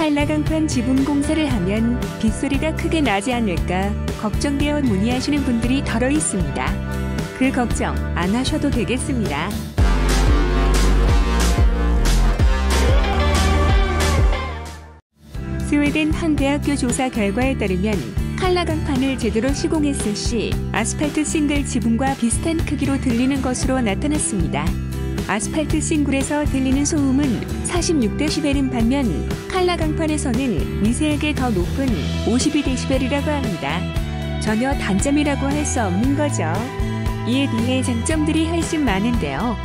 칼라강판 지붕 공사를 하면 빗소리가 크게 나지 않을까 걱정되어 문의하시는 분들이 덜어 있습니다. 그 걱정 안 하셔도 되겠습니다. 스웨덴 한 대학교 조사 결과에 따르면 칼라강판을 제대로 시공했을 시 아스팔트 싱글 지붕과 비슷한 크기로 들리는 것으로 나타났습니다. 아스팔트 싱글에서 들리는 소음은 46dB인 반면 칼라강판에서는 미세하게 더 높은 52dB이라고 합니다. 전혀 단점이라고 할 수 없는 거죠. 이에 비해 장점들이 훨씬 많은데요.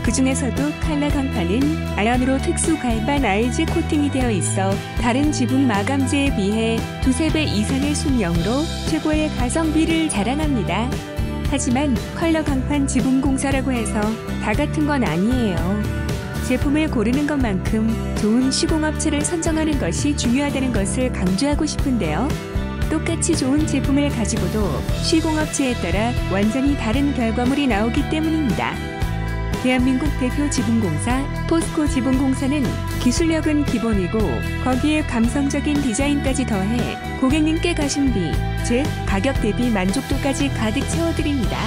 그 중에서도 칼라강판은 아연으로 특수 갈반 아이즈 코팅이 되어 있어 다른 지붕 마감재에 비해 2~3배 이상의 순영으로 최고의 가성비를 자랑합니다. 하지만 컬러강판 지붕 공사라고 해서 다 같은 건 아니에요. 제품을 고르는 것만큼 좋은 시공업체를 선정하는 것이 중요하다는 것을 강조하고 싶은데요. 똑같이 좋은 제품을 가지고도 시공업체에 따라 완전히 다른 결과물이 나오기 때문입니다. 대한민국 대표 지붕공사 포스코 지붕공사는 기술력은 기본이고 거기에 감성적인 디자인까지 더해 고객님께 가심비, 즉 가격 대비 만족도까지 가득 채워드립니다.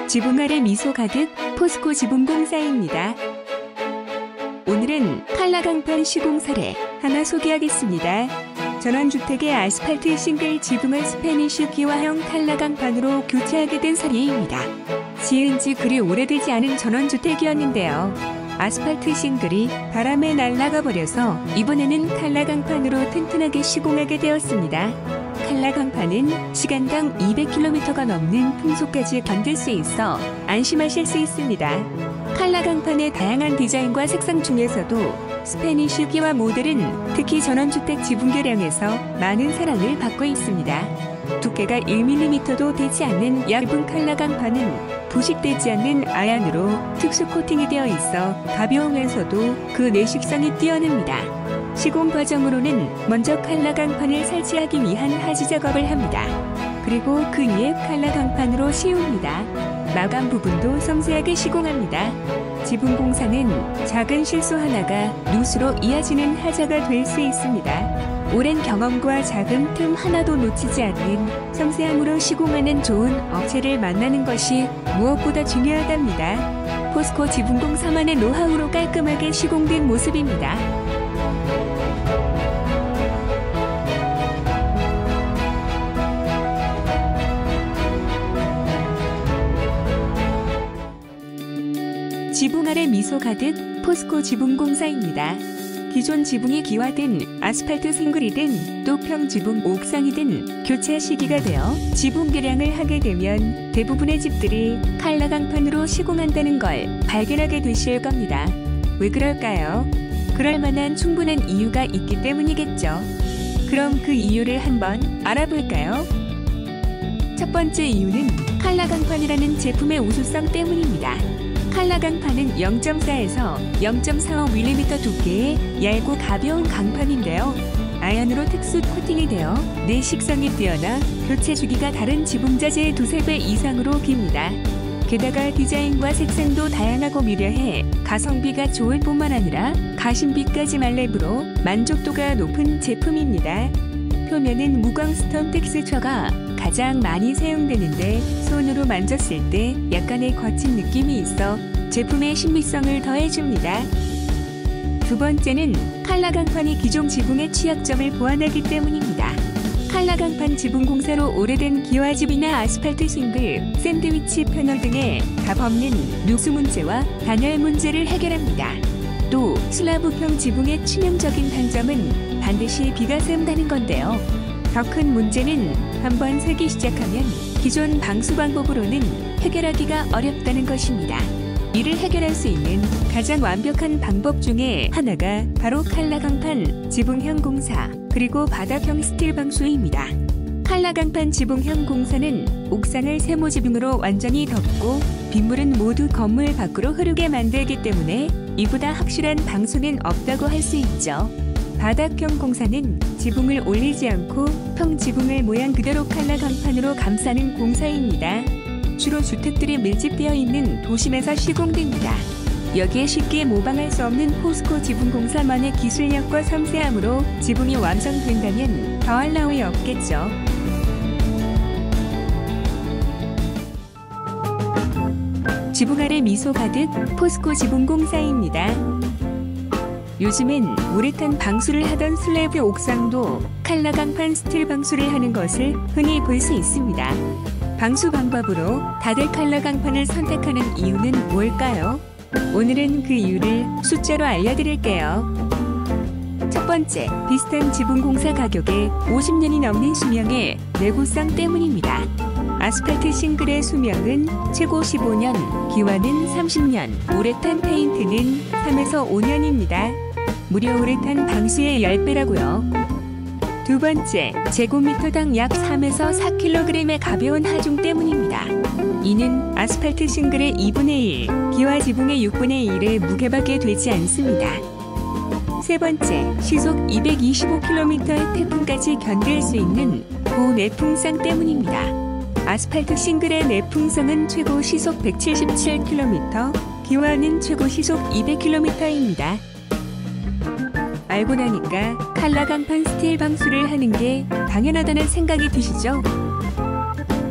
지붕 아래 미소 가득 포스코 지붕공사입니다. 오늘은 칼라강판 시공 사례 하나 소개하겠습니다. 전원주택의 아스팔트 싱글 지붕을 스패니쉬 기와형 칼라강판으로 교체하게 된 사례입니다. 지은 지 그리 오래되지 않은 전원주택이었는데요. 아스팔트 싱글이 바람에 날아가 버려서 이번에는 칼라강판으로 튼튼하게 시공하게 되었습니다. 칼라강판은 시간당 200km가 넘는 풍속까지 견딜 수 있어 안심하실 수 있습니다. 칼라강판의 다양한 디자인과 색상 중에서도 스패니쉬 기와 모델은 특히 전원주택 지붕계량에서 많은 사랑을 받고 있습니다. 두께가 1mm도 되지 않는 얇은 칼라강판은 부식되지 않는 아연으로 특수 코팅이 되어 있어 가벼우면서도 그 내식성이 뛰어납니다. 시공 과정으로는 먼저 칼라강판을 설치하기 위한 하지 작업을 합니다. 그리고 그 위에 칼라강판으로 씌웁니다. 마감 부분도 섬세하게 시공합니다. 지붕공사는 작은 실수 하나가 누수로 이어지는 하자가 될 수 있습니다. 오랜 경험과 작은 틈 하나도 놓치지 않는 섬세함으로 시공하는 좋은 업체를 만나는 것이 무엇보다 중요하답니다. 포스코 지붕공사만의 노하우로 깔끔하게 시공된 모습입니다. 지붕 아래 미소 가득 포스코 지붕공사입니다. 기존 지붕이 기와든 아스팔트 싱글이든 똑평 지붕 옥상이든 교체 시기가 되어 지붕 개량을 하게 되면 대부분의 집들이 칼라강판으로 시공한다는 걸 발견하게 되실 겁니다. 왜 그럴까요? 그럴 만한 충분한 이유가 있기 때문이겠죠. 그럼 그 이유를 한번 알아볼까요? 첫 번째 이유는 칼라강판이라는 제품의 우수성 때문입니다. 칼라강판은 0.4에서 0.45mm 두께의 얇고 가벼운 강판인데요. 아연으로 특수 코팅이 되어 내식성이 뛰어나 교체 주기가 다른 지붕 자재의 2~3배 이상으로 깁니다. 게다가 디자인과 색상도 다양하고 미려해 가성비가 좋을 뿐만 아니라 가심비까지 만렙으로 만족도가 높은 제품입니다. 표면은 무광 스톤 텍스처가 가장 많이 사용되는데 손으로 만졌을 때 약간의 거친 느낌이 있어 제품의 신비성을 더해줍니다. 두 번째는 칼라강판이 기존 지붕의 취약점을 보완하기 때문입니다. 칼라강판 지붕공사로 오래된 기와집이나 아스팔트 싱글, 샌드위치 패널 등의 값 없는 누수 문제와 단열 문제를 해결합니다. 또 슬라브형 지붕의 치명적인 단점은 반드시 비가 샌다는 건데요. 더 큰 문제는 한번 새기 시작하면 기존 방수 방법으로는 해결하기가 어렵다는 것입니다. 이를 해결할 수 있는 가장 완벽한 방법 중에 하나가 바로 칼라강판, 지붕형 공사, 그리고 바닥형 스틸 방수입니다. 칼라강판 지붕형 공사는 옥상을 세모지붕으로 완전히 덮고 빗물은 모두 건물 밖으로 흐르게 만들기 때문에 이보다 확실한 방수는 없다고 할 수 있죠. 바닥형 공사는 지붕을 올리지 않고 평지붕을 모양 그대로 칼라강판으로 감싸는 공사입니다. 주로 주택들이 밀집되어 있는 도심에서 시공됩니다. 여기에 쉽게 모방할 수 없는 포스코 지붕공사만의 기술력과 섬세함으로 지붕이 완성된다면 더할 나위 없겠죠. 지붕 아래 미소 가득 포스코 지붕공사입니다. 요즘엔 우레탄 방수를 하던 슬래브 옥상도 칼라강판 스틸 방수를 하는 것을 흔히 볼 수 있습니다. 방수 방법으로 다들 칼라강판을 선택하는 이유는 뭘까요? 오늘은 그 이유를 숫자로 알려드릴게요. 첫 번째, 비슷한 지붕공사 가격에 50년이 넘는 수명의 내구성 때문입니다. 아스팔트 싱글의 수명은 최고 15년, 기와는 30년, 우레탄 페인트는 3에서 5년입니다. 무려 우레탄 방수의 10배라고요. 두 번째, 제곱미터당 약 3에서 4kg의 가벼운 하중 때문입니다. 이는 아스팔트 싱글의 2분의 1, 기와 지붕의 6분의 1에 무게밖에 되지 않습니다. 세 번째, 시속 225km의 태풍까지 견딜 수 있는 고내풍성 때문입니다. 아스팔트 싱글의 내풍성은 최고 시속 177km, 기와는 최고 시속 200km입니다. 알고 나니까 칼라강판 스틸 방수를 하는 게 당연하다는 생각이 드시죠?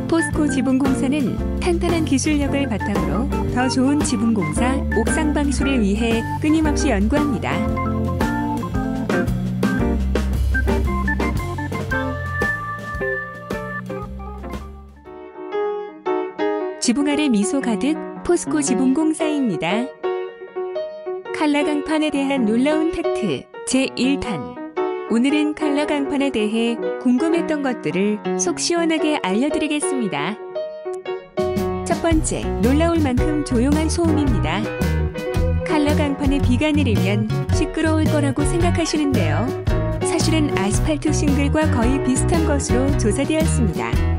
포스코 지붕공사는 탄탄한 기술력을 바탕으로 더 좋은 지붕공사, 옥상 방수를 위해 끊임없이 연구합니다. 지붕 아래 미소 가득 포스코 지붕공사입니다. 칼라강판에 대한 놀라운 팩트 제1탄. 오늘은 칼라강판에 대해 궁금했던 것들을 속 시원하게 알려드리겠습니다. 첫 번째, 놀라울 만큼 조용한 소음입니다. 칼라강판에 비가 내리면 시끄러울 거라고 생각하시는데요. 사실은 아스팔트 싱글과 거의 비슷한 것으로 조사되었습니다.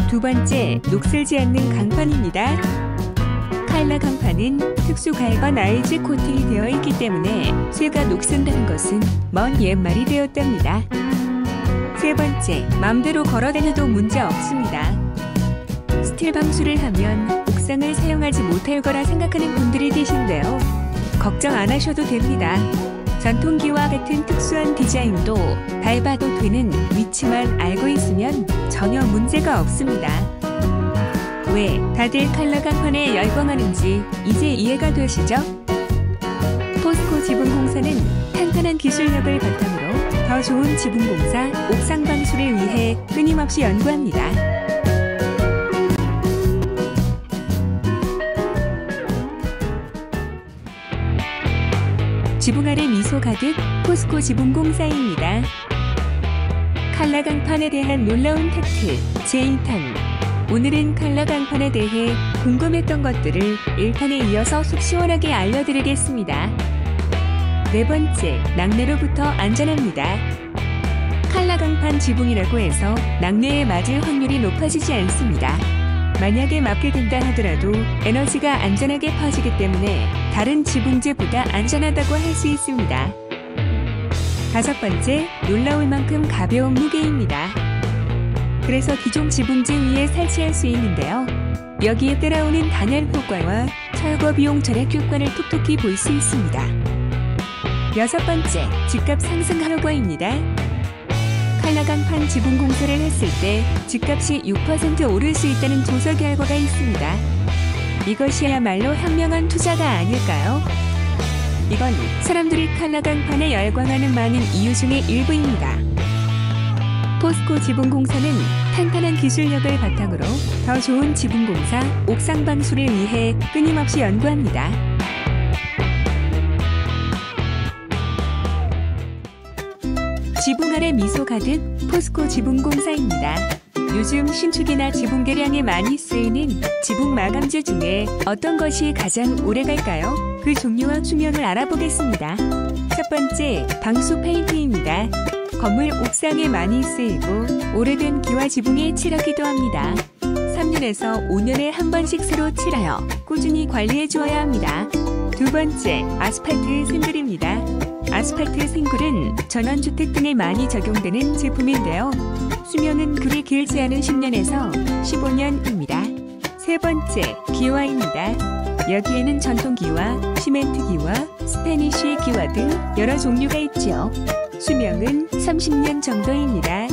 두 번째, 녹슬지 않는 강판입니다. 칼라강판은 특수 갈반 아이즈 코팅이 되어 있기 때문에 쇠가 녹슨다는 것은 먼 옛말이 되었답니다. 세 번째, 맘대로 걸어다녀도 문제 없습니다. 스틸 방수를 하면 옥상을 사용하지 못할 거라 생각하는 분들이 계신데요. 걱정 안 하셔도 됩니다. 전통기와 같은 특수한 디자인도 밟아도 되는 위치만 알고 있으면 전혀 문제가 없습니다. 왜 다들 칼라강판에 열광하는지 이제 이해가 되시죠? 포스코 지붕공사는 탄탄한 기술력을 바탕으로 더 좋은 지붕공사, 옥상 방수를 위해 끊임없이 연구합니다. 지붕 아래 미소 가득 포스코 지붕공사입니다. 칼라강판에 대한 놀라운 팩트 제2탄. 오늘은 칼라강판에 대해 궁금했던 것들을 1탄에 이어서 속 시원하게 알려드리겠습니다. 네 번째, 낙뢰로부터 안전합니다. 칼라강판 지붕이라고 해서 낙뢰에 맞을 확률이 높아지지 않습니다. 만약에 맞게 된다 하더라도 에너지가 안전하게 퍼지기 때문에 다른 지붕재보다 안전하다고 할 수 있습니다. 다섯 번째, 놀라울 만큼 가벼운 무게입니다. 그래서 기존 지붕재 위에 설치할 수 있는데요. 여기에 따라오는 단열 효과와 철거 비용 절약 효과를 톡톡히 볼 수 있습니다. 여섯 번째, 집값 상승 효과입니다. 칼라강판 지붕 공사를 했을 때 집값이 6% 오를 수 있다는 조사 결과가 있습니다. 이것이야말로 현명한 투자가 아닐까요? 이건 사람들이 칼라강판에 열광하는 많은 이유 중의 일부입니다. 포스코 지붕공사는 탄탄한 기술력을 바탕으로 더 좋은 지붕공사, 옥상 방수를 위해 끊임없이 연구합니다. 지붕 아래 미소 가득 포스코 지붕공사입니다. 요즘 신축이나 지붕 개량에 많이 쓰이는 지붕 마감재 중에 어떤 것이 가장 오래갈까요? 그 종류와 수명을 알아보겠습니다. 첫 번째, 방수 페인트입니다. 건물 옥상에 많이 쓰이고 오래된 기와 지붕에 칠하기도 합니다. 3년에서 5년에 한 번씩 새로 칠하여 꾸준히 관리해 주어야 합니다. 두 번째, 아스팔트 싱글입니다. 아스팔트 싱글은 전원주택 등에 많이 적용되는 제품인데요. 수명은 그리 길지 않은 10년에서 15년입니다. 세 번째, 기와입니다. 여기에는 전통기와, 시멘트기와, 스패니쉬 기와 등 여러 종류가 있죠. 수명은 30년 정도입니다.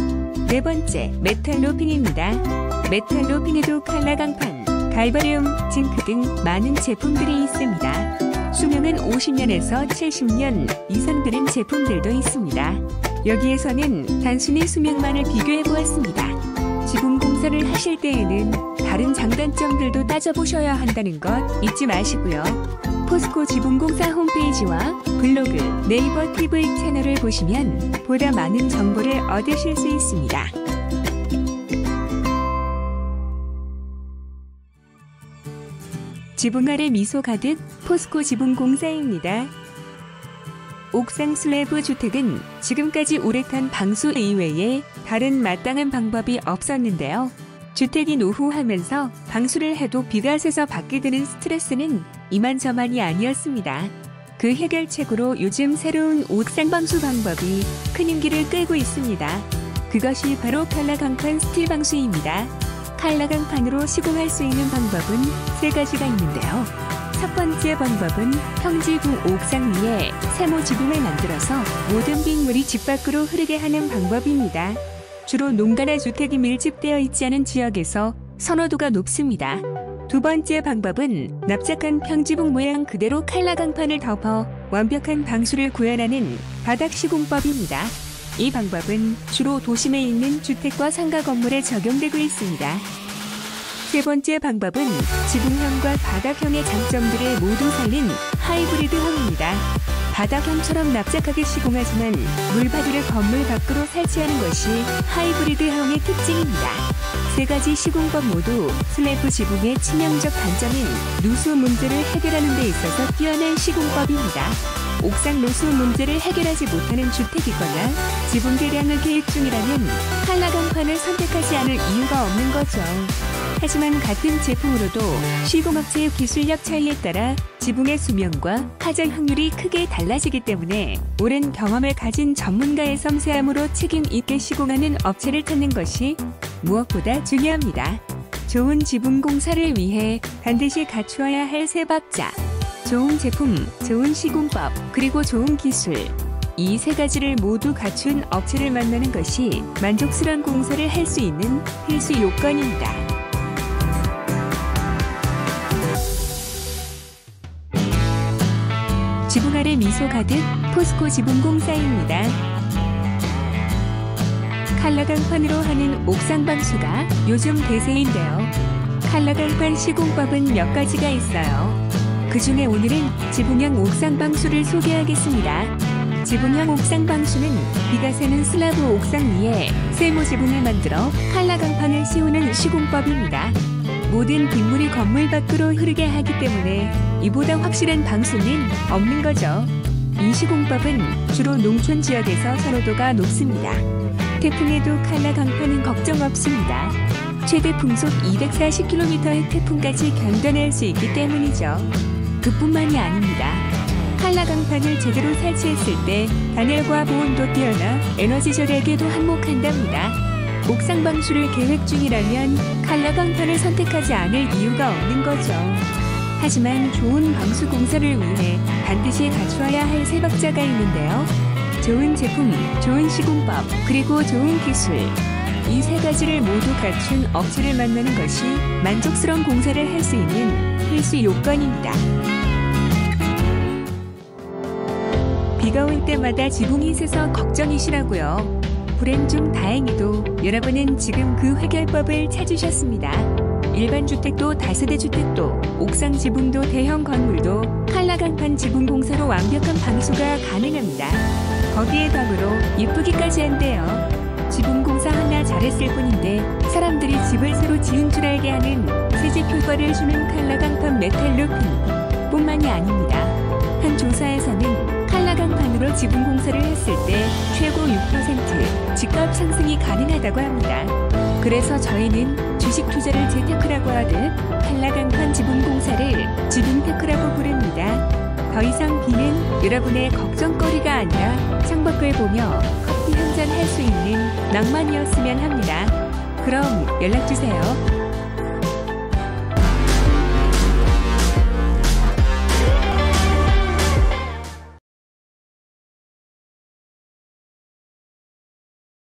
네 번째, 메탈 로핑입니다. 메탈 로핑에도 칼라 강판, 갈바륨, 징크 등 많은 제품들이 있습니다. 수명은 50년에서 70년 이상 되는 제품들도 있습니다. 여기에서는 단순히 수명만을 비교해 보았습니다. 지붕 공사를 하실 때에는 다른 장단점들도 따져보셔야 한다는 것 잊지 마시고요. 포스코 지붕공사 홈페이지와 블로그, 네이버 TV 채널을 보시면 보다 많은 정보를 얻으실 수 있습니다. 지붕 아래 미소 가득 포스코 지붕공사입니다. 옥상 슬래브 주택은 지금까지 우레탄 방수 이외에 다른 마땅한 방법이 없었는데요. 주택이 노후하면서 방수를 해도 비가 새서 밖에 드는 스트레스는 이만저만이 아니었습니다. 그 해결책으로 요즘 새로운 옥상 방수 방법이 큰 인기를 끌고 있습니다. 그것이 바로 칼라 강판 스틸 방수입니다. 칼라 강판으로 시공할 수 있는 방법은 세 가지가 있는데요. 첫 번째 방법은 평지구 옥상 위에 세모 지붕을 만들어서 모든 빗물이 집 밖으로 흐르게 하는 방법입니다. 주로 농가나 주택이 밀집되어 있지 않은 지역에서 선호도가 높습니다. 두 번째 방법은 납작한 평지붕 모양 그대로 칼라 강판을 덮어 완벽한 방수를 구현하는 바닥 시공법입니다. 이 방법은 주로 도심에 있는 주택과 상가 건물에 적용되고 있습니다. 세 번째 방법은 지붕형과 바닥형의 장점들을 모두 살린 하이브리드형입니다. 바닥형처럼 납작하게 시공하지만 물바디를 건물 밖으로 설치하는 것이 하이브리드형의 특징입니다. 세 가지 시공법 모두 슬래브 지붕의 치명적 단점인 누수 문제를 해결하는 데 있어서 뛰어난 시공법입니다. 옥상 누수 문제를 해결하지 못하는 주택이거나 지붕 개량을 계획 중이라면 칼라 강판을 선택하지 않을 이유가 없는 거죠. 하지만 같은 제품으로도 시공업체의 기술력 차이에 따라 지붕의 수명과 하자 확률이 크게 달라지기 때문에 오랜 경험을 가진 전문가의 섬세함으로 책임 있게 시공하는 업체를 찾는 것이 무엇보다 중요합니다. 좋은 지붕 공사를 위해 반드시 갖추어야 할 세 박자. 좋은 제품, 좋은 시공법, 그리고 좋은 기술. 이 세 가지를 모두 갖춘 업체를 만나는 것이 만족스러운 공사를 할 수 있는 필수 요건입니다. 지붕 아래 미소 가득 포스코 지붕공사입니다. 칼라 강판으로 하는 옥상 방수가 요즘 대세인데요. 칼라 강판 시공법은 몇 가지가 있어요. 그 중에 오늘은 지붕형 옥상 방수를 소개하겠습니다. 지붕형 옥상 방수는 비가 새는 슬라브 옥상 위에 세모 지붕을 만들어 칼라 강판을 씌우는 시공법입니다. 모든 빗물이 건물 밖으로 흐르게 하기 때문에 이보다 확실한 방수는 없는 거죠. 이 시공법은 주로 농촌 지역에서 선호도가 높습니다. 태풍에도 칼라 강판은 걱정 없습니다. 최대 풍속 240km의 태풍까지 견뎌낼 수 있기 때문이죠. 그뿐만이 아닙니다. 칼라 강판을 제대로 설치했을 때 단열과 보온도 뛰어나 에너지 절약에도 한몫한답니다. 옥상 방수를 계획 중이라면 칼라 강판을 선택하지 않을 이유가 없는 거죠. 하지만 좋은 방수 공사를 위해 반드시 갖추어야 할 세 박자가 있는데요. 좋은 제품, 좋은 시공법, 그리고 좋은 기술. 이 세 가지를 모두 갖춘 업체를 만나는 것이 만족스러운 공사를 할 수 있는 필수 요건입니다. 비가 올 때마다 지붕이 새서 걱정이시라고요. 불행 중 다행히도 여러분은 지금 그 해결법을 찾으셨습니다. 일반 주택도 다세대 주택도 옥상 지붕도 대형 건물도 칼라 강판 지붕 공사로 완벽한 방수가 가능합니다. 거기에 덤으로 예쁘기까지 한대요. 지붕 공사 하나 잘했을 뿐인데 사람들이 집을 새로 지은 줄 알게 하는 새집 효과를 주는 칼라 강판 메탈 루핑 뿐만이 아닙니다. 한 조사에서는 칼라 강판으로 지붕 공사를 했을 때 최고 6 20% 집값 상승이 가능하다고 합니다. 그래서 저희는 주식 투자를 재테크라고 하듯 한라강판 지붕공사를 지붕테크라고 부릅니다. 더 이상 비는 여러분의 걱정거리가 아니라 창밖을 보며 커피 한 잔 할 수 있는 낭만이었으면 합니다. 그럼 연락주세요.